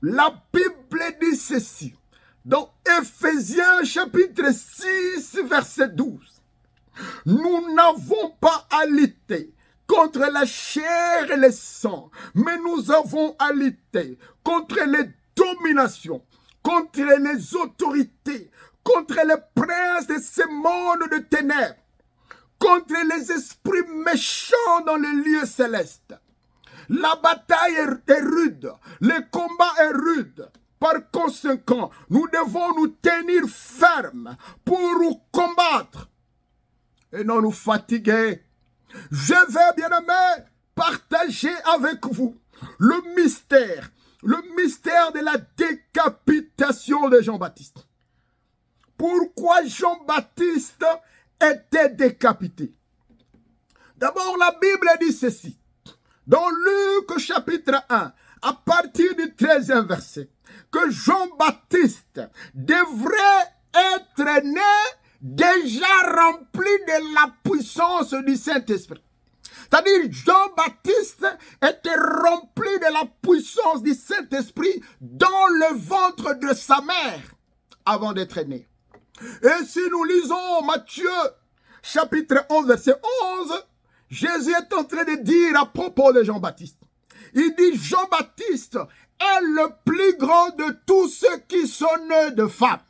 La Bible dit ceci, dans Éphésiens chapitre 6, verset 12. Nous n'avons pas à lutter contre la chair et le sang, mais nous avons à lutter contre les dominations, contre les autorités, contre les princes de ce monde de ténèbres, contre les esprits méchants dans les lieux célestes. La bataille est rude, le combat est rude. Par conséquent, nous devons nous tenir fermes pour combattre et non nous fatiguer. Je vais, bien-aimés, partager avec vous le mystère de la décapitation de Jean-Baptiste. Pourquoi Jean-Baptiste était décapité? D'abord, la Bible dit ceci. Dans Luc chapitre 1, à partir du 13e verset, que Jean-Baptiste devrait être né déjà rempli de la puissance du Saint-Esprit. C'est-à-dire, Jean-Baptiste était rempli de la puissance du Saint-Esprit dans le ventre de sa mère avant d'être né. Et si nous lisons Matthieu chapitre 11, verset 11, Jésus est en train de dire à propos de Jean-Baptiste. Il dit, Jean-Baptiste est le plus grand de tous ceux qui sont nés de femmes.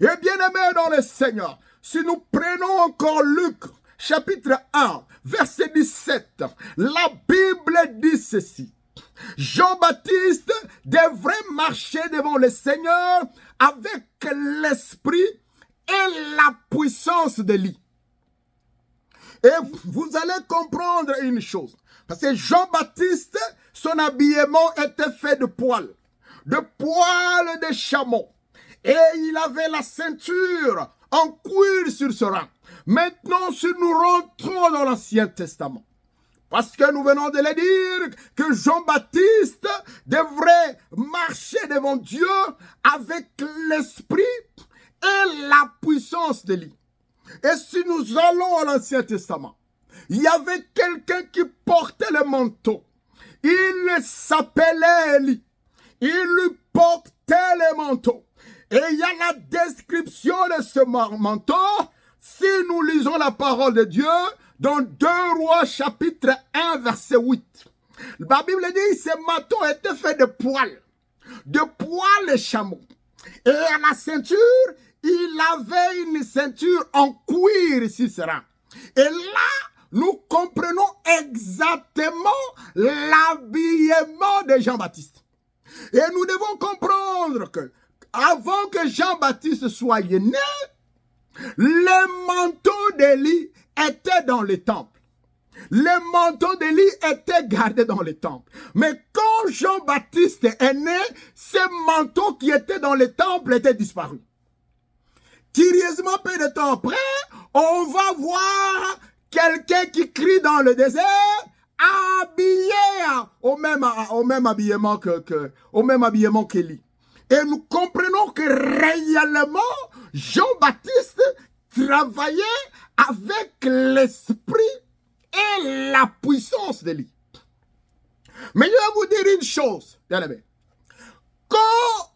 Et bien aimé dans le Seigneur, si nous prenons encore Luc, chapitre 1, verset 17, la Bible dit ceci. Jean-Baptiste devrait marcher devant le Seigneur avec l'esprit et la puissance de lui. Et vous allez comprendre une chose. Parce que Jean-Baptiste, son habillement était fait de poils de chameau. Et il avait la ceinture en cuir sur ce rang. Maintenant, si nous rentrons dans l'Ancien Testament, parce que nous venons de le dire que Jean-Baptiste devrait marcher devant Dieu avec l'esprit et la puissance de lui. Et si nous allons à l'Ancien Testament, il y avait quelqu'un qui portait le manteau. Il s'appelait Élie. Il lui portait le manteau. Et il y a la description de ce manteau. Si nous lisons la parole de Dieu, dans 2 Rois chapitre 1 verset 8. La Bible dit que ce manteau était fait de poils de chameau. Et à la ceinture, il avait une ceinture en cuir sur ce rang. Et là, nous comprenons exactement l'habillement de Jean-Baptiste. Et nous devons comprendre que avant que Jean-Baptiste soit né, le manteau d'Élie était dans le temple. Le manteau d'Élie était gardé dans le temple. Mais quand Jean-Baptiste est né, ce manteau qui était dans le temple était disparu. Curieusement, peu de temps après, on va voir quelqu'un qui crie dans le désert, habillé au même habillement qu'Élie. Et nous comprenons que réellement, Jean-Baptiste travaillait avec l'esprit et la puissance de lui. Mais je vais vous dire une chose, bien aimé. Quand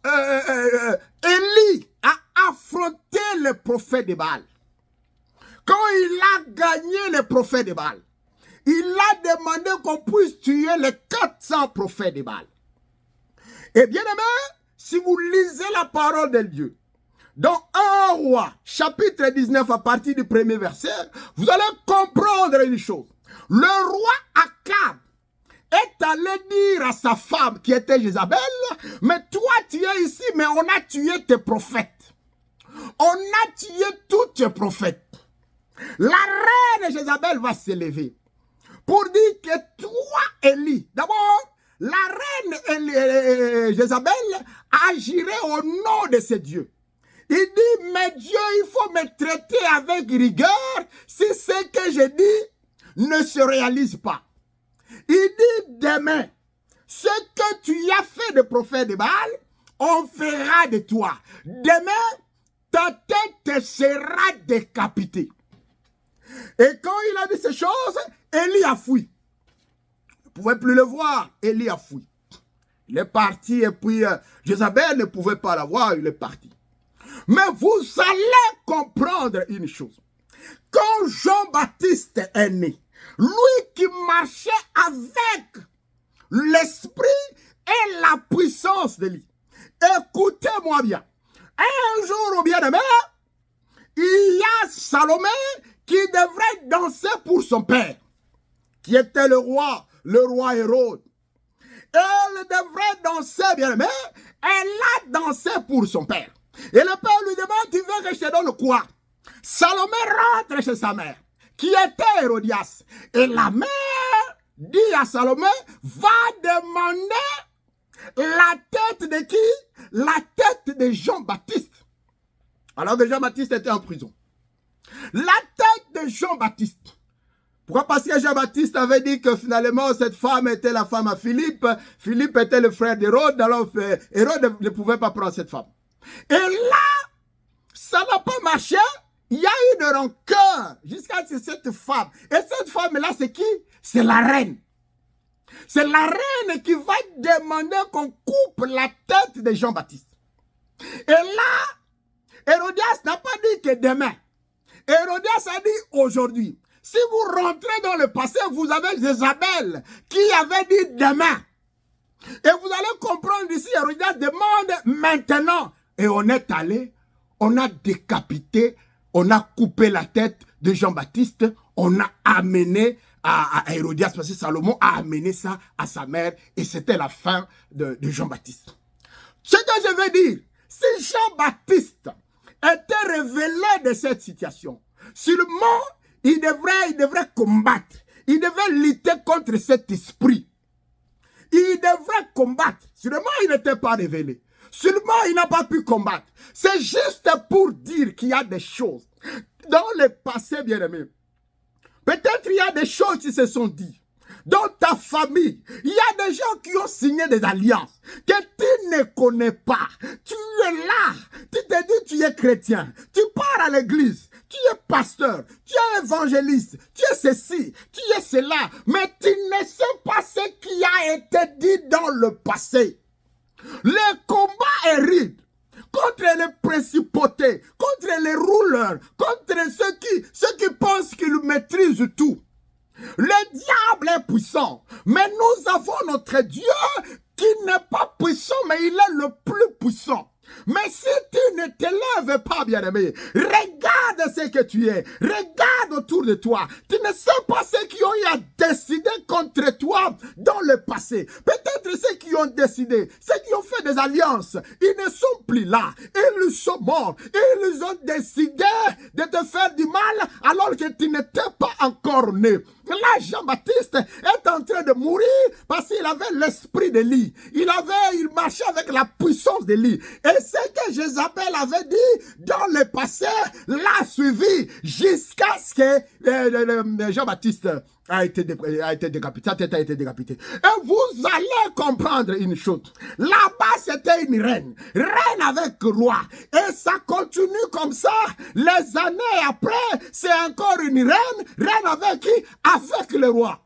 Élie a affronté le prophète de Baal, quand il a gagné le prophète de Baal, il a demandé qu'on puisse tuer les 400 prophètes de Baal. Et bien aimé, si vous lisez la parole de Dieu, dans 1 Roi, chapitre 19, à partir du premier verset, vous allez comprendre une chose. Le roi Akab est allé dire à sa femme qui était Jézabel, mais toi tu es ici, mais on a tué tes prophètes. On a tué tous tes prophètes. La reine Jézabel va se lever pour dire que toi, Élie, d'abord, la reine Jézabel agirait au nom de ses dieux. Il dit, mais Dieu, il faut me traiter avec rigueur si ce que je dis ne se réalise pas. Il dit, demain, ce que tu as fait de prophète de Baal, on fera de toi. Demain, ta tête sera décapitée. Et quand il a dit ces choses, Élie a fui. Vous ne pouvez plus le voir, Élie a fui. Il est parti et puis Jézabel ne pouvait pas l'avoir, il est parti. Mais vous allez comprendre une chose. Quand Jean-Baptiste est né, lui qui marchait avec l'esprit et la puissance de lui. Écoutez-moi bien. Un jour, bien aimé, il y a Salomé qui devrait danser pour son père, qui était le roi Hérode. Elle devrait danser, bien aimé. Elle a dansé pour son père. Et le père lui demande, tu veux que je te donne quoi? Salomé rentre chez sa mère, qui était Hérodias. Et la mère dit à Salomé, va demander la tête de qui? La tête de Jean-Baptiste. Alors que Jean-Baptiste était en prison. La tête de Jean-Baptiste. Pourquoi? Parce que Jean-Baptiste avait dit que finalement cette femme était la femme à Philippe. Philippe était le frère d'Hérode. Alors Hérode ne pouvait pas prendre cette femme. Et là, ça n'a pas marché. Il y a eu de rancœur jusqu'à cette femme. Et cette femme-là, c'est qui? C'est la reine. C'est la reine qui va demander qu'on coupe la tête de Jean-Baptiste. Et là, Hérodias n'a pas dit que demain. Hérodias a dit aujourd'hui. Si vous rentrez dans le passé, vous avez Jézabel qui avait dit demain. Et vous allez comprendre ici, Hérodias demande maintenant. Et on est allé, on a décapité, on a coupé la tête de Jean-Baptiste, on a amené à Hérodias, parce que Salomon a amené ça à sa mère, et c'était la fin de Jean-Baptiste. Ce que je veux dire, si Jean-Baptiste était révélé de cette situation, sûrement, il devrait combattre, il devrait lutter contre cet esprit. Il devrait combattre, sûrement il n'était pas révélé. Seulement, il n'a pas pu combattre. C'est juste pour dire qu'il y a des choses dans le passé, bien-aimé. Peut-être il y a des choses qui se sont dites. Dans ta famille, il y a des gens qui ont signé des alliances que tu ne connais pas. Tu es là, tu te dis tu es chrétien, tu pars à l'église, tu es pasteur, tu es évangéliste, tu es ceci, tu es cela, mais tu ne sais pas ce qui a été dit dans le passé. Le combat est rude contre les principautés, contre les rouleurs, contre ceux qui pensent qu'ils maîtrisent tout. Le diable est puissant, mais nous avons notre Dieu qui n'est pas puissant, mais il est le plus puissant. Mais si tu ne t'élèves pas, bien-aimé, regarde ce que tu es, regarde autour de toi. Tu ne sais pas ceux qui ont eu à décider contre toi dans le passé. Peut-être ceux qui ont décidé, ceux qui ont fait des alliances, ils ne sont plus là. Ils sont morts. Ils ont décidé de te faire du mal alors que tu n'étais pas encore né. Là, Jean-Baptiste est en train de mourir parce qu'il avait l'esprit de lui. Il marchait avec la puissance de lui. Et ce que Jézabel avait dit dans le passé l'a suivi jusqu'à ce que Jean-Baptiste a été décapité. Sa tête a été décapitée. Et vous allez comprendre une chose. Là-bas, c'était une reine. Reine avec roi. Et ça continue comme ça. Les années après, c'est encore une reine. Reine avec qui? Avec le roi.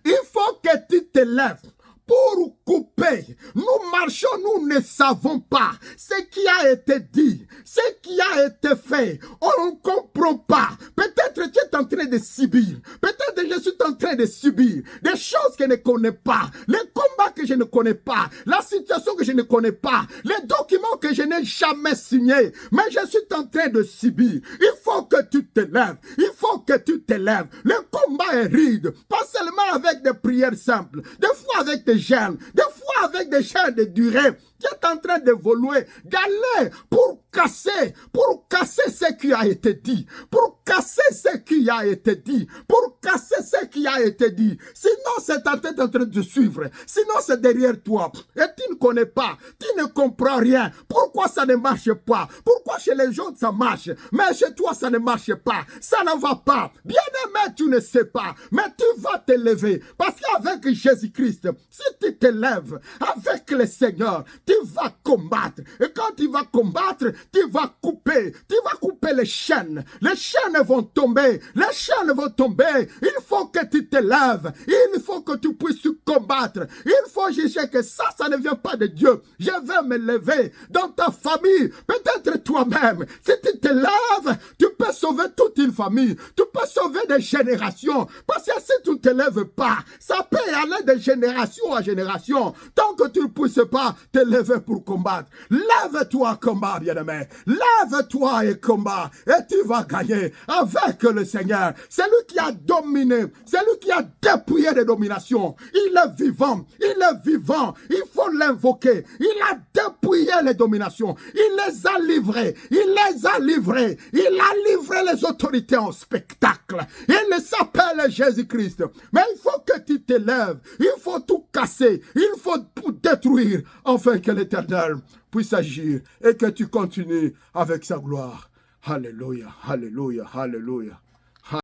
Il faut que tu te lèves pour couper. Nous marchons, nous ne savons pas ce qui a été dit, ce qui a été fait. On ne comprend pas. Peut-être tu es en train de subir. Peut-être je suis en train de subir des choses que je ne connais pas, les combats que je ne connais pas, la situation que je ne connais pas, les documents que je n'ai jamais signés. Mais je suis en train de subir. Il faut que tu te lèves. Il faut que tu te lèves. Le combat est rude. Pas seulement avec des prières simples. Des fois avec des jeûnes. Des fois avec des chaînes de durée. Tu es en train d'évoluer, d'aller pour casser ce qui a été dit, pour casser ce qui a été dit, pour casser ce qui a été dit. Sinon, c'est ta tête en train de suivre. Sinon, c'est derrière toi. Et tu ne connais pas, tu ne comprends rien. Pourquoi ça ne marche pas? Pourquoi chez les gens ça marche, mais chez toi ça ne marche pas? Ça ne va pas. Bien aimé, tu ne sais pas, mais tu vas te lever. Parce qu'avec Jésus-Christ, si tu te lèves avec le Seigneur, tu tu vas combattre. Et quand tu vas combattre, tu vas couper les chaînes. Les chaînes vont tomber. Les chaînes vont tomber. Il faut que tu te lèves. Il faut que tu puisses combattre. Il faut juger que ça ne vient pas de Dieu. Je vais me lever dans ta famille. Peut-être toi-même. Si tu te lèves, tu peux sauver toute une famille. Tu peux sauver des générations. Parce que si tu ne te lèves pas, ça peut aller de génération à génération. Tant que tu ne puisses pas te lever pour combattre. Lève-toi, combat, bien-aimé. Lève-toi et combat. Et tu vas gagner avec le Seigneur. C'est lui qui a dominé. C'est lui qui a dépouillé les dominations. Il est vivant. Il est vivant. Il faut l'invoquer. Il a dépouillé les dominations. Il les a livrées. Il les a livrées. Il a livré les autorités en spectacle. Il s'appelle Jésus-Christ. Mais il faut que tu te lèves. Il faut tout casser. Il faut tout détruire afin que l'Éternel puisse agir et que tu continues avec sa gloire. Alléluia, alléluia, alléluia.